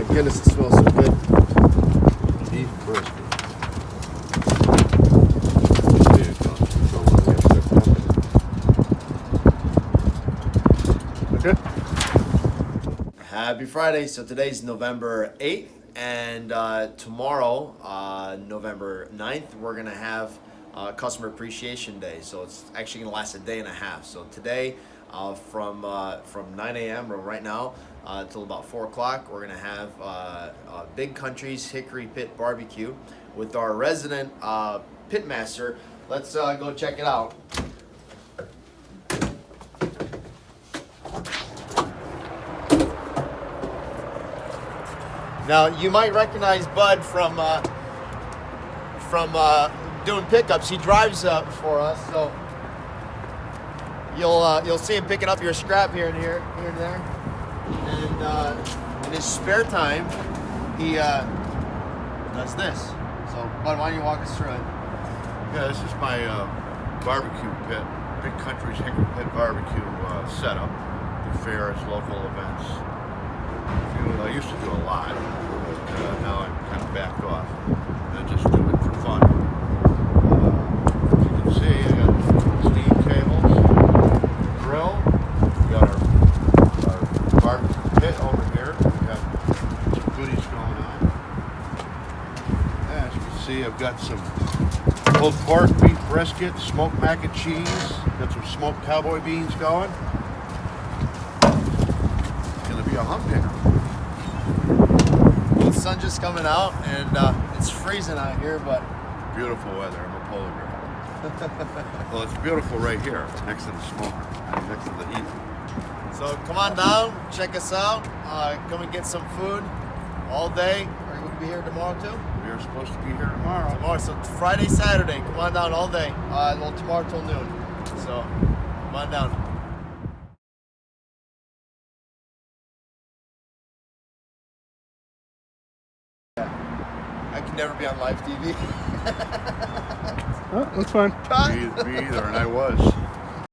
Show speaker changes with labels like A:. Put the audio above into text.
A: goodness, it smells so good.
B: Beef brisket. There you go. So let me have
A: Okay. Happy Friday. So today's November 8th, and tomorrow, November 9th, we're going to have Customer Appreciation Day. So it's actually going to last a day and a half. So today, from 9 a.m. or right now until about 4 o'clock, we're going to have Big Country's Hickory Pit Barbecue with our resident pit master. Let's go check it out. Now you might recognize Bud from doing pickups. He drives for us, so you'll see him picking up your scrap here and there. And in his spare time, he does this. So Bud, why don't you walk us through it?
B: Yeah, this is my barbecue pit, Big Country's Hickory Pit barbecue setup. Do fairs, local events. I used to do a lot, but now I'm kind of backed off. I just do it for fun. As you can see, I got steam tables, grill. We got our barbecue pit over here. We got some goodies going on. As you can see, I've got some pulled pork, beef brisket, smoked mac and cheese. Got some smoked cowboy beans going. It's gonna be a humdinger.
A: Well, the sun's just coming out, and it's freezing out here, but
B: Beautiful weather. I'm a polar bear. Well, it's beautiful right here, next to the smoker, next to the heat.
A: so come on down, check us out. Come and get some food all day. Are you going to be here tomorrow too?
B: We are supposed to be here tomorrow.
A: Tomorrow, so it's Friday, Saturday. Come on down all day. Well, tomorrow till noon. So come on down. I can never be on live TV.
C: Oh, that's fine.
B: Me either, and I was.